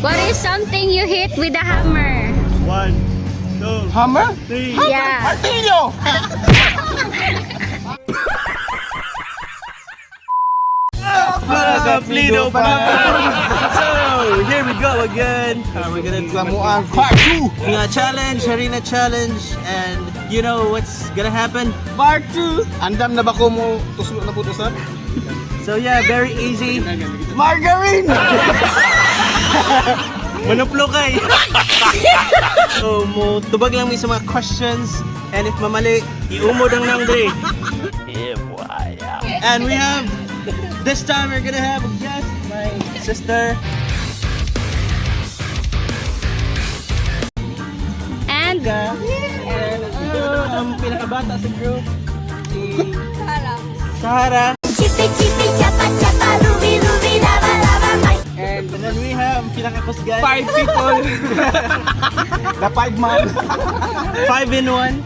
What is something you hit with a hammer? 1, 2, Hammer? 3. Yeah. Martilyo! Kaplido pa. So, here we go again. We're gonna be Samuan Part 2! challenge, arena challenge, and you know what's gonna happen? Part 2! Andam na ba ko mo tuslo na putusan? So yeah, very easy. Margarine! Manuplo kay. So, mo tubag lang mi sa mga questions, and if mamali, iumod ang nang dre. And we have, this time we're gonna have a guest, my sister. And And ang pinakabata sa group, si Sahara. Chippy chippy chapa chapa ruby ruby lava lava my. And then we have pinakakusgan. 5 people! The 5 man! 5 in 1.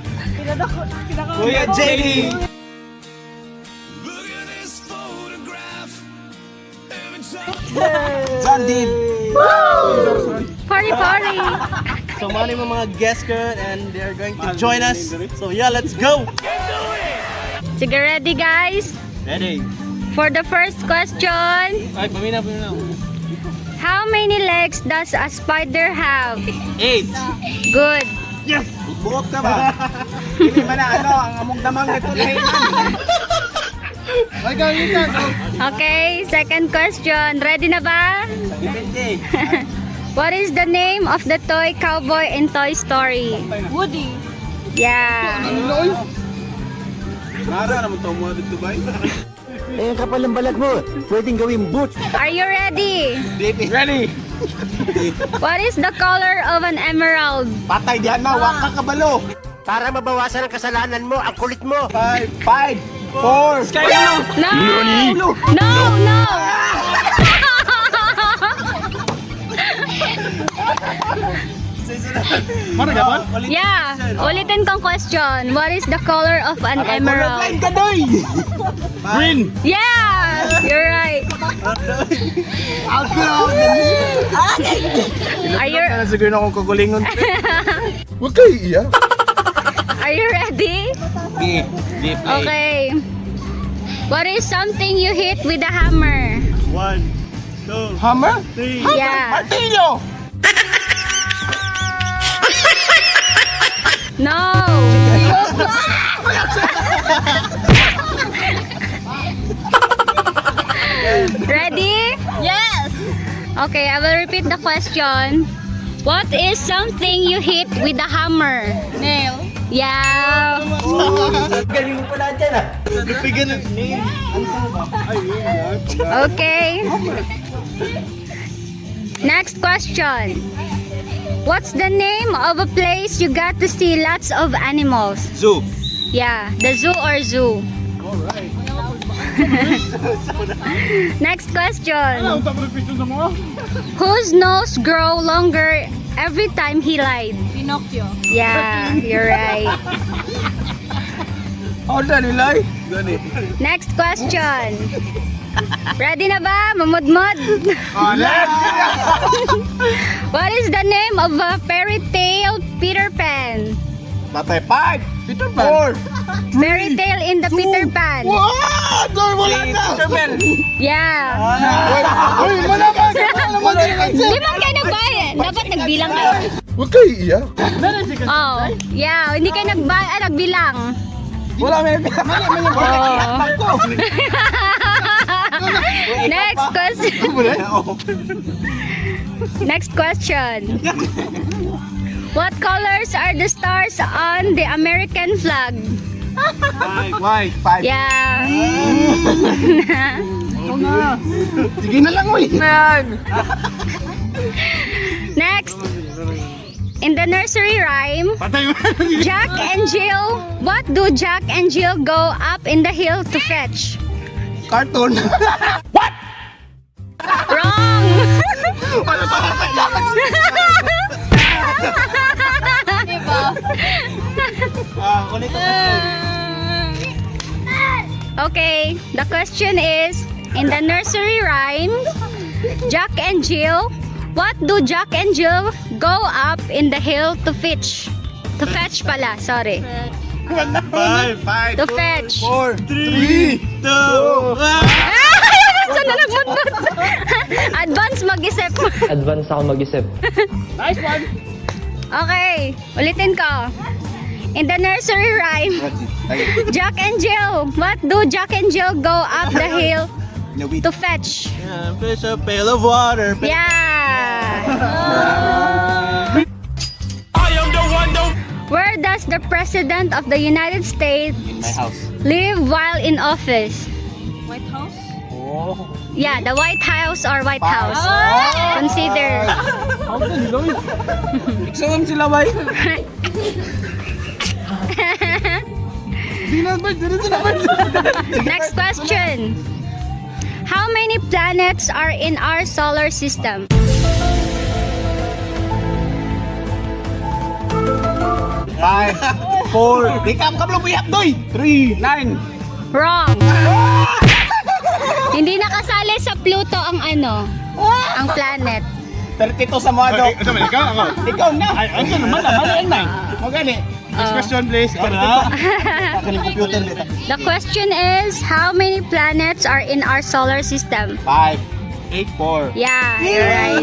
Kuya JD! Sandeep! party party! So mali mo mga guests ko and they're going to join us. So yeah, let's go! Sige, ready guys? Ready? For the first question, Ay, paminaw. how many legs does a spider have? 8. Good. Yes! Buot ka ba? Hindi man na ang among damang nito lahinan. Ay, gawin ka! Okay, second question. Ready na ba? Depende. What is the name of the toy cowboy in Toy Story? Woody. Yeah. Loy! Nara naman ito mo dito Dubai. Eh, ang kapal ng balat mo. Pwedeng gawing boots. Are you ready? Ready! What is the color of an emerald? Patay diyan na, waka kabalo! Para mabawasan ang kasalanan mo, ang kulit mo. 5, 4, Sky No! No! No! Yeah. Ulitin kong question. What is the color of an emerald? ka doy! Green! Yeah! You're right. Are you Siguro na akong kagulingon. Huwag kayo iiyak. Are you ready? Deep. Okay. What is something you hit with a hammer? 1, 2, Hammer? 3. Yeah. Martilyo! No. Ready? Yes. Okay, I will repeat the question. What is something you hit with a hammer? Nail. Yeah. Galing mo pala dyan ah. Bigyan ng name. Okay. Next question. What's the name of a place you got to see lots of animals? Zoo. Yeah, the zoo or zoo. Next question. Whose nose grow longer every time he lied? Pinocchio. Yeah, you're right. Order nilay. Next question. Ready na ba? Mamudmod? What is the name of a fairy tale Peter Pan? Patay 5, Peter Pan. 4. Fairy tale in the Peter Pan. Wow! Doy, wala na! Peter Pan. Yeah. Uy, malaman! Di man kayo nagbayad. Dapat nagbilang kayo. Huwag kayo iiyak. Oh, yeah. Hindi kayo nagbilang. Wala may Next question. Next question. What colors are the stars on the American flag? Why? 5. Yeah. Sige na lang, uy. Next. In the nursery rhyme, Jack and Jill, what do Jack and Jill go up in the hill to fetch? Cartoon. Wrong! Diba? Ulit Okay, the question is, in the nursery rhyme, Jack and Jill, What do Jack and Jill go up in the hill to fetch? To fetch pala, sorry. 5, 5, To fetch. 4, 3, 2, 1. Saan na nagmutmut? Advance mag-isip. Advance ako mag-isip. Nice one. Okay, ulitin ko. In the nursery rhyme, Jack and Jill. What do Jack and Jill go up the hill to fetch? Fish a pail of water. Yeah. Where does the President of the United States live while in office? White House? Yeah, the White House or White House. Consider. Iksuon sila bay. Next question. How many planets are in our solar system? 5, 4. Di ka lubiyap doy. 3, 9. Wrong. Hindi nakasali sa Pluto ang ang planet. 32 sa mga do. Ikaw na. Ay, ano naman na. Mali na. Magani. Next question, please. The question is, how many planets are in our solar system? 5, 8, 4. Yeah, you're right.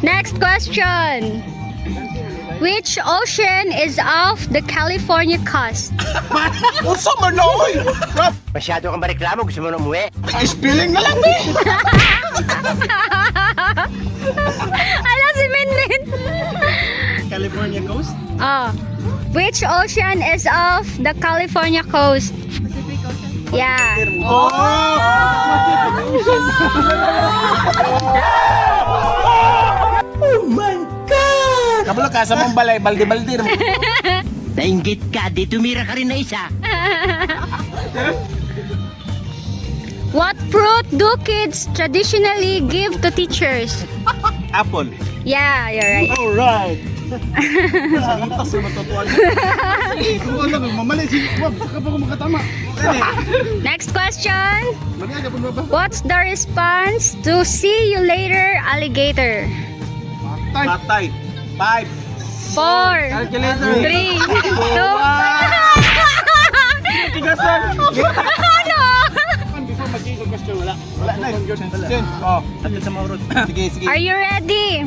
Next question. Which ocean is off the California coast? Uso mo na oy. Masyado kang mareklamo, gusto mo na umuwi? Spelling na lang eh. Alam si Minmin. California coast. Oh. Which ocean is off the California coast? Pacific Ocean? Yeah. Kabalo ka sa mong balay, balde-balde. Nainggit ka, di tumira ka rin na isa. What fruit do kids traditionally give to teachers? Apple. Yeah, you're right. Alright. Sangitas yung matutuan. Mamali si Wab, saka pa ko makatama. Next question. Maganda po ba? What's the response to see you later, alligator? Patay. 5, 4, calculator. 3, 2. Tigasan. Ano? Before mag-isip question, wala. Wala na. Change. Oh. Sakit sa maurot. Sige, sige. Are you ready?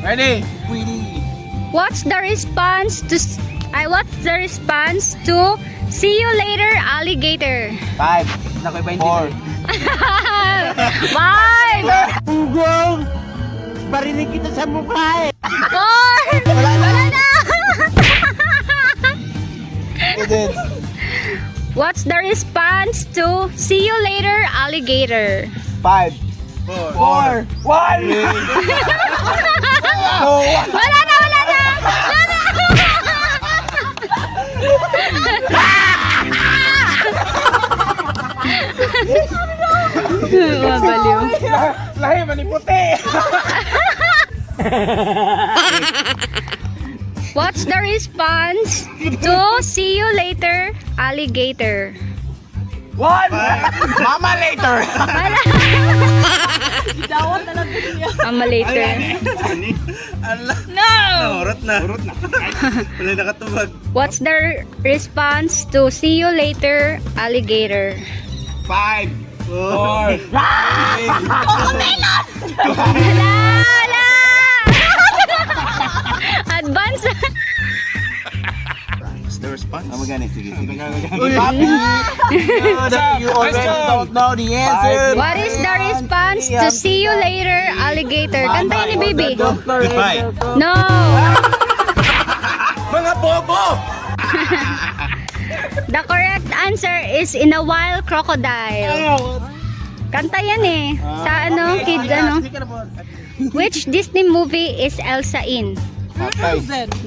Ready? What's the response to see you later, alligator? 5, 4. 5, Ugong! Barinig kita sa mukha eh! 4. Wala na. What's the response to see you later, alligator? 5, 4, 1. Wala na. Mabaliw. Lahi, maniputi. What's the response to see you later, alligator? 1. Mama later. Wala. Dawat na lang niya. Mama later. No! Urot na. Wala nakatubag. What's the response to see you later, alligator? 5, 4. Wala. Advance. What's the response? Magani, sige. You already don't know the answer. What is the response to see you later, alligator? Kantayin ni baby. Goodbye. No. Mga bobo! The correct answer is in a wild crocodile. Kanta yan eh. Sa kid Which Disney movie is Elsa in?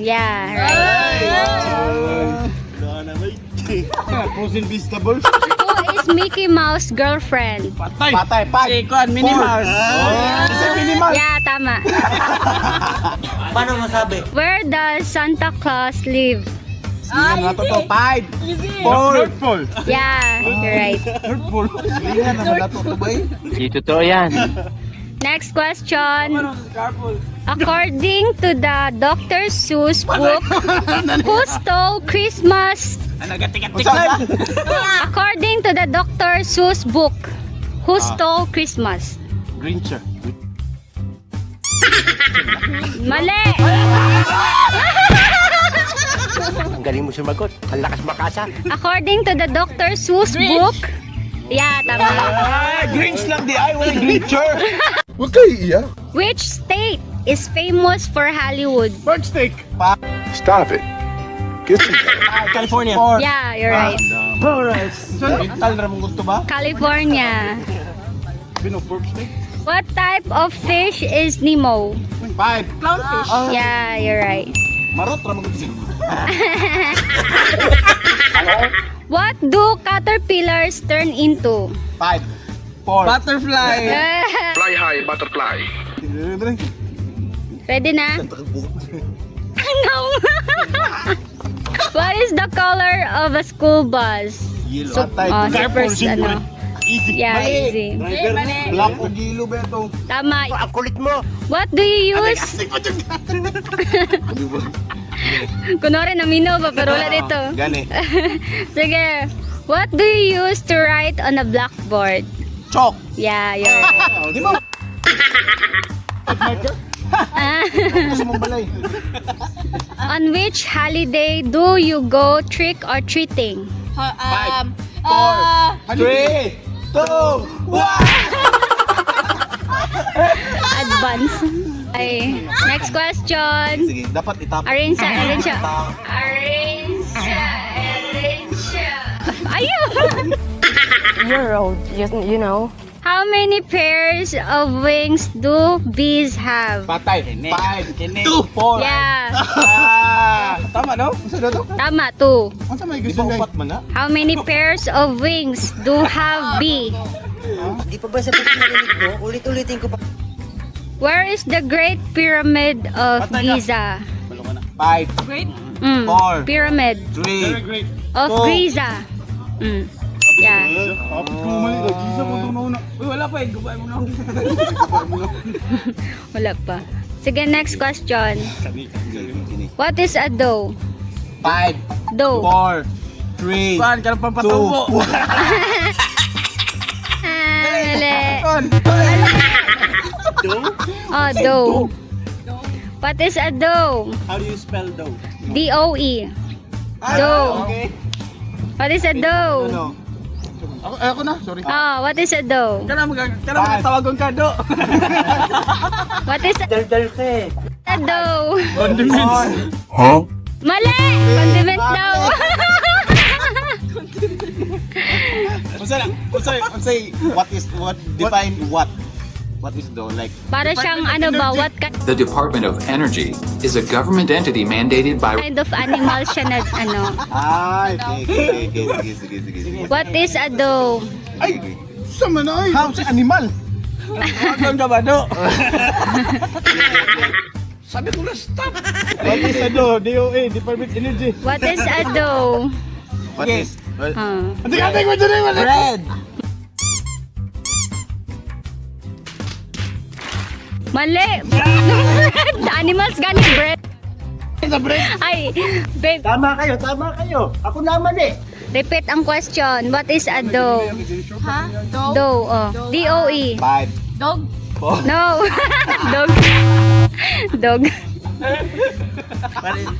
Yeah, right. Frozen vegetables. Who is Mickey Mouse girlfriend? Patay. 5. Minnie Mouse. Isa Minnie Mouse. Yeah, tama. Paano masabi? Where does Santa Claus live? Lingan nga to. 5, Easy. 4. North Pole. Yeah, you're right. North Pole. Lingan naman na to ba eh? Di totoo yan. Next question. According to the Dr. Seuss book, who stole Christmas? According to the Dr. Seuss book, who stole Christmas? Grincher. Mali! Ang galing mo sumagot. Ang lakas makasa. According to the Dr. Seuss book, yeah, tama. Grinch lang di ay. Wala Grincher. Huwag kayo iiyak. Which state is famous for Hollywood? Bird steak. Stop it. Get some California. 4. Yeah, you're right. Alright. So, mental na mong gusto ba? California. Bino, bird steak. What type of fish is Nemo? 5. Clownfish. Yeah, you're right. Marot na mong gusto. What do caterpillars turn into? 5, 4. Butterfly. Fly high, butterfly. Ready na? No. What is the color of a school bus? Yellow. First, ano? Easy. Yeah, easy. Black o yellow ba ito? Tama. Ang kulit mo. What do you use? Kunwari namino pa, pero wala dito. Gani. Sige. What do you use to write on a blackboard? Chalk. Yeah, you're right. Di ba? Gusto mong balay. On which holiday do you go trick or treating? 4, 3, 2, 1. Advance. Ay, next question. Sige, dapat itap. Arrange. Ayun! You're old, you know. How many pairs of wings do bees have? Patay. 5, 2, 4. Yeah, Tama no? Ano sa to? tama, 2. Ano sa may gusto guys? Upat man na? How many pairs of wings do have bee? Di pa ba sabihin narinig mo? Ulit-ulitin ko pa. Where is the Great Pyramid of Giza? 5, Great. Four. Pyramid 3, of Two. Giza. Yeah. Kapit ko mali. Gisa mo doon na. Uy, wala pa eh. Gubay mo na. Wala pa. Sige, next question. What is a dough? 5, Dough. 4, 3, Saan ka lang pampatumbo? 2, Mali. Oh, dough. What is a dough? How do you spell dough? D-O-E. Dough. Okay. What is a dough? Ano? Ako na, sorry. Oh, what is a dough? Kailan magtawagon ka do? What is Dal-dal ka eh. a dough? Condiments. Mali! Condiments daw. What define what? What is dough? Like, Para siyang ano ba, what The Department of Energy is a government entity mandated by kind of animal siya na ano? sige. What is a dough? Ay, sama na ay. How si animal? Tawagon ka ba do? Sabi ko na stop. What is a dough? DOA, Department Energy. What is a dough? What is? Ate ko dyan yung bread. Mali! The animals gani bread. Ay, babe, Tama kayo. Ako naman eh. repeat ang question. What is a dough? Ha? Dog. Dough, oh. D-O-E. 5, Dog. No. Dog. Dog.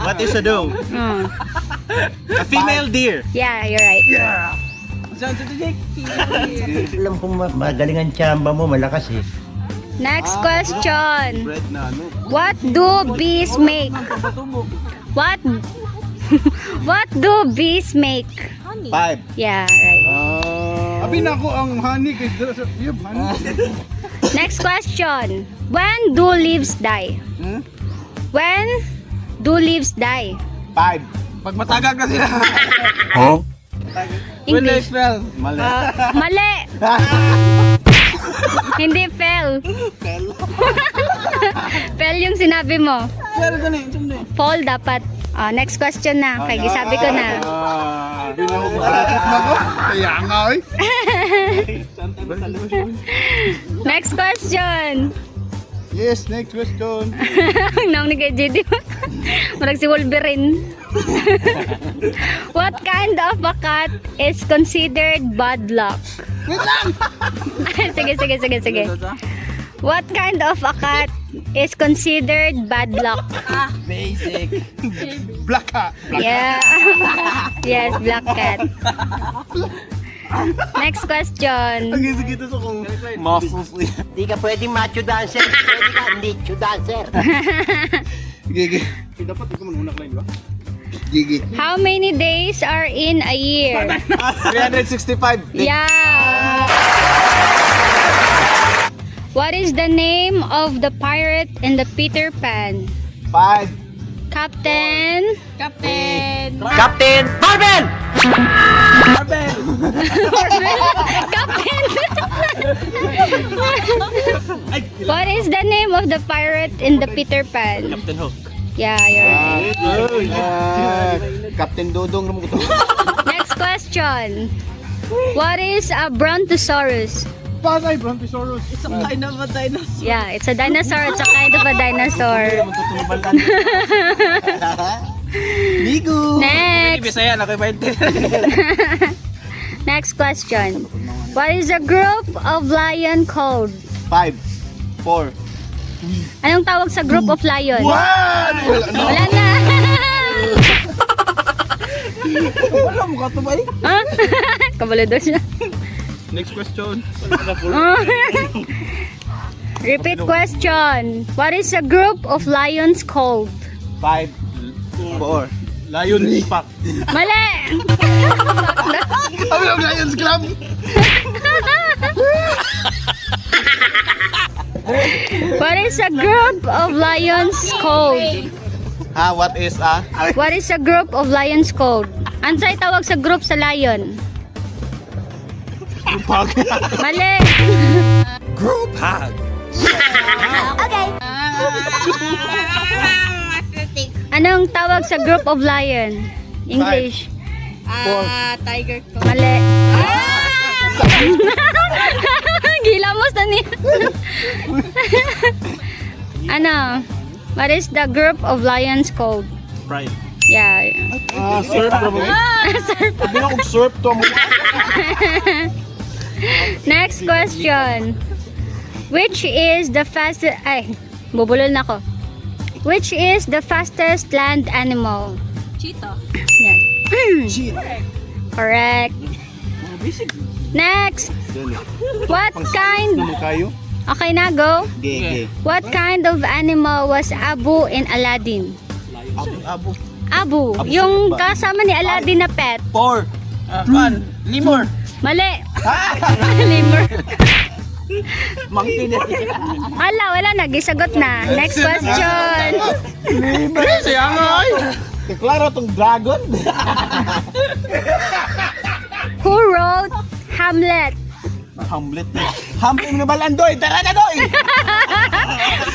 What is a dough? A female deer. Yeah, you're right. Saan sa titik? Alam kong magaling ang tsamba mo, malakas eh. Next question. bread na ano? What do bees make? What? What do bees make? 5. Yeah, right. Abi na ako ang honey kay honey. Next question. When do leaves die? When do leaves die? 5. Pag matagal ka sila. When they English. spell. Mali. Mali. Hindi fell. Fell yung sinabi mo. Spell ka na yun. Fall dapat. Next question na. Kaya gisabi ko na. Kaya nga eh. Next question. Yes, next question. Naong ni kay JD. Marag si Wolverine. What kind of a cat is considered bad luck? Sige. What kind of a cat is considered bad luck? Basic. Black cat. Yeah. Yes, black cat. Next question. Sige sa kong. Muscles. Di ka pwedeng macho dancer, pwede ka nicho dancer. Gigi. Dapat ikaw manhunak lang, di ba? Gigi. How many days are in a year? 365. Yeah. What is the name of the pirate in the Peter Pan? 5. Captain. Captain. Captain Marvel! Captain. What is the name of the pirate in the Peter Pan? Captain Hook. Yeah, you're right. Captain Dodong naman ko to. Next question. What is a Brontosaurus? Bagay, Brontosaurus. It's a kind of a dinosaur. Yeah, it's a dinosaur. It's a kind of a dinosaur. Ligo. Next. Bisaya na kay 20. Next question. What is a group of lion called? 5. 4. Anong tawag sa group of lion? Wala Wala na. Wala mo ka to ba eh? Huh? Kabalo daw siya. Next question. Repeat question. What is a group of lions called? 5. 4. Lion Pack. Mali! Kami ang Lions Club. What is a group of lions called? What is a? What is a group of lions called? Ansay tawag sa group sa lion? Pack. Mali! Okay. Anong tawag sa group of lion? English. Tiger ko. Mali. Gilamos na niya. Ano? What is the group of lions called? Pride. Yeah. Surf naman. Hindi na kong surf to mo. Next question. Which is the fastest... Ay, bubulol na ako. Which is the fastest land animal? Cheetah. Yan. Correct. Next. What kind... Ano kayo? Okay na, go. Gege. What kind of animal was Abu in Aladdin? Abo. Abu. Yung kasama ni Aladdin na pet. 4. Lemur. Mali. Lemur. Monkey din. Wala na. Gisagot na. Next question. Siya nga ay. Klaro tong dragon. Who wrote Hamlet? Hamlet. Hamlet na balandoy. Tara na doy.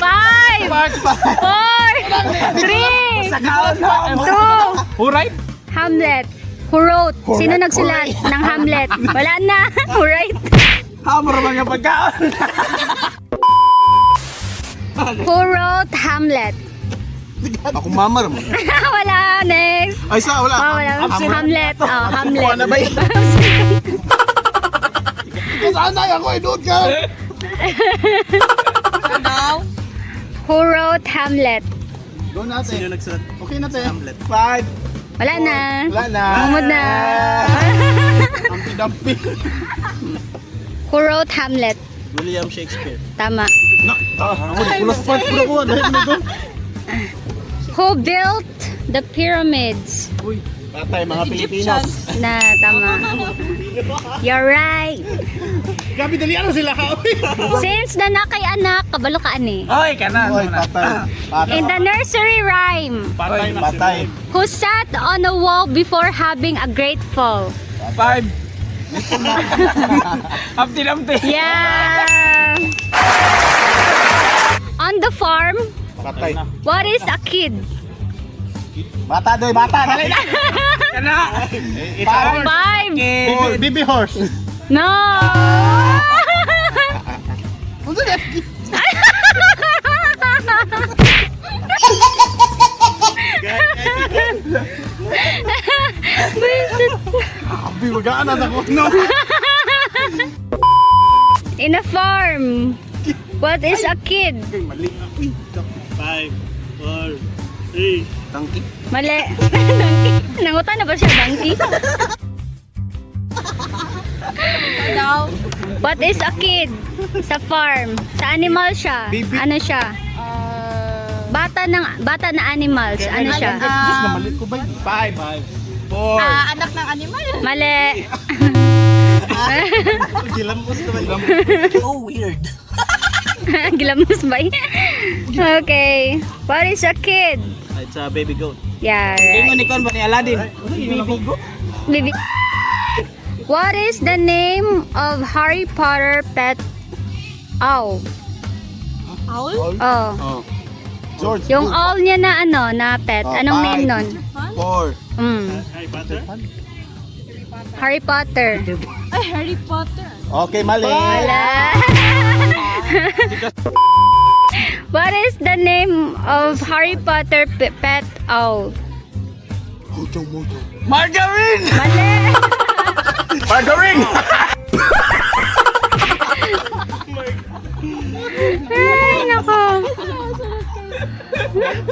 5, 4, 3, Sagaon na. 2, Huray. Hamlet. Who wrote? Sino nagsulat ng Hamlet? Wala na. Who wrote? Hammer mga pagkaon. Who wrote Hamlet? Ako mamar mo. Wala. Next. Ay sa wala. Oh, wala. Hamlet. Oh, Hamlet. Ano ba yun? Saan na ako? Idod ka. Who wrote Hamlet? Go natin. Sino nagsulat? Okay na tayo. Hamlet. 5. Wala na. Wala na. Umod na. Dampi-dampi. Who wrote Hamlet? William Shakespeare. Tama. Pulas part pula ko. Dahil nito. Who built the pyramids? Patay mga Pilipinos. Na, tama. You're right. Grabe dali ano sila ka. Since na nakay anak, kabalo ka ani. Oy, kanan. Oy, patay. In the nursery rhyme, Patay na. Patay. who sat on a wall before having a great fall? 5. Humpty. Yeah. On the farm, Patay. what is a kid? Bata doy, bata. Dali na. It's a horse. 5. Baby horse. No! Unsa yan? Abi, magaan na ako. No. In a farm, what is a kid? Mali. 5, 4, 3. Tangki. Mali. Donkey. Nangutan na ba siya, donkey? Daw. What is a kid? Sa farm. Sa animal siya. Baby. Ano siya? Bata na animals. Ano siya? Diyos na mali ko ba? 5, 4. Anak ng animal. Mali. Gilamos naman. Oh, weird. Gilamos ba? Okay. What is a kid? It's a baby goat. Yeah, Ingon right. ni Kon ba ni Aladdin? Baby goat. Baby. What is the name of Harry Potter pet owl? Owl? Oh. Oh. George. Yung owl niya na ano, na pet. Oh, Anong name 5, nun? 4. Harry Potter? Harry Potter. Ay, Harry Potter. Okay, mali. Wala. What is the name of Harry Potter pet owl? Mojo, mojo. Margarine! Mali. Margarine! Ay, nako.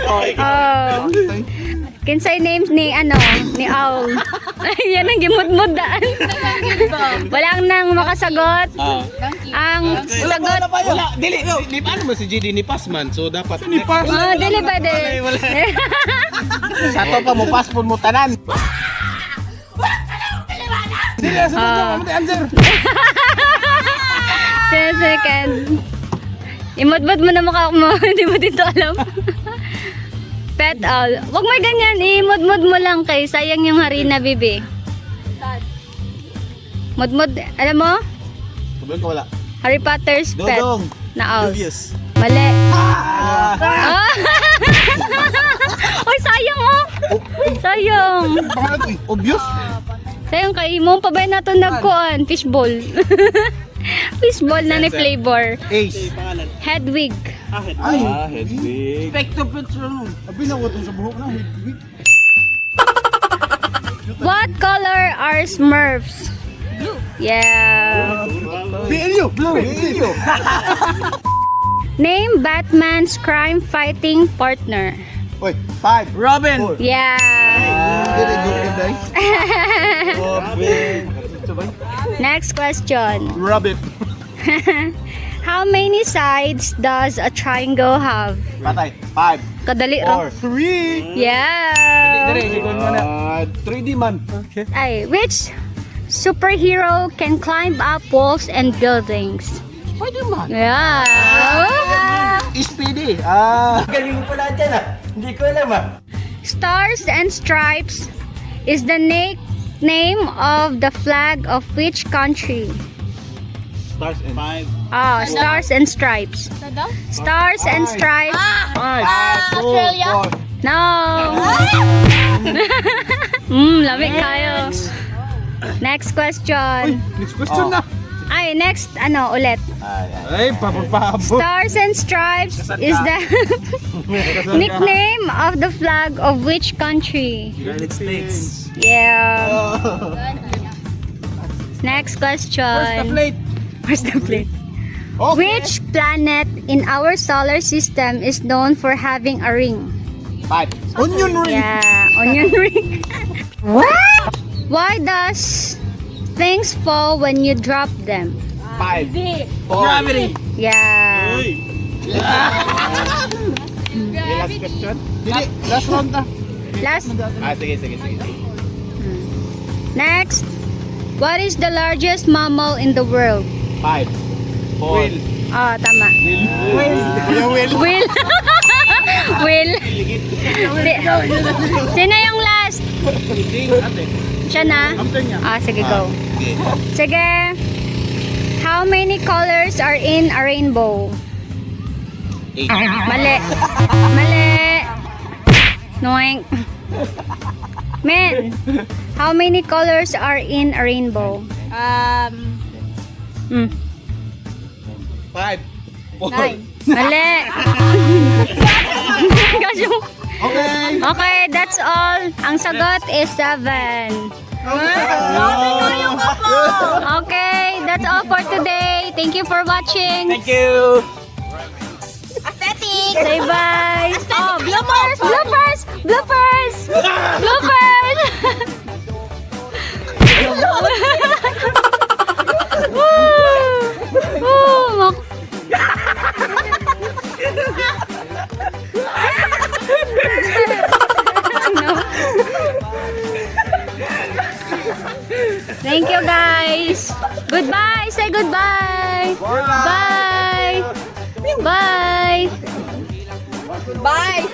Oh. Kinsay names ni ni owl. Yan ang gimudmud daan. Walang nang makasagot. Ang sagot. Wala, dili. Di paano mo si GD ni Pasman? So dapat ni Pas. Oh, dili ba de? Sa to pa mo passport mo tanan. Dili sa to mo answer. Second. Imudmud mo na mukha mo. Hindi mo dito alam. Pet owl. Huwag may ganyan. Imudmud mo lang kay sayang yung harina, bibi. Mudmud. Alam mo? Sabihin ko wala. Harry Potter's pet Dodong. na owl. Obvious. Mali. Ah. Uy, sayang oh. Sayang. Pangalan ko obvious. Sayang kay mo pa ba nato nagkuan? Fishball. Fishball na ni flavor. Ace. Pangalan. Hedwig. Ay. Headwig. Spectre picture no. Abi na sa buhok na. Hedwig. What color are Smurfs? Blue. Yeah. BLU. Blue. BLU. Name Batman's crime-fighting partner. Oy, 5. Robin. Yeah. Dili go guys. Robin. Next question. Rabbit. How many sides does a triangle have? Patay. 5. Kadali ra. 3. Yeah. 3D man. Okay. Ay, which superhero can climb up walls and buildings? Spider-Man. Yeah. SPD. Galing mo pala dyan Hindi ko alam Stars and Stripes is the name of the flag of which country? Stars and 5. Ah, Stars and Stripes. Sada? Stars and Stripes. 5. Australia? No. Lamig kayo. Next question. Next question na. Ay, next, ulit. Ay, papapabot. Stars and Stripes is the nickname of the flag of which country? United States. Yeah. Next question. Where's the plate? Okay. Which planet in our solar system is known for having a ring? 5. Onion ring. Yeah, onion ring. Why does things fall when you drop them? 5. Gravity. Yeah. Last question. Dili, last round na. Last. Sige. Next. What is the largest mammal in the world? 5. 4. Oh, tama. Will. Will. Will. Sino yung last? Siya na? Ah, sige, go. Sige. How many colors are in a rainbow? 8. Mali. Mali. Noink. Men, how many colors are in a rainbow? Hmm. 5. 9. Mali. Kasi Okay. okay, that's all. Ang sagot is 7. Okay, that's all for today. Thank you for watching. Thank you. Aesthetic. Say bye. Oh, bloopers, bloopers, bloopers, bloopers. Woo! Woo! No. Thank you guys. Goodbye. Say goodbye. Bye. Bye. Bye.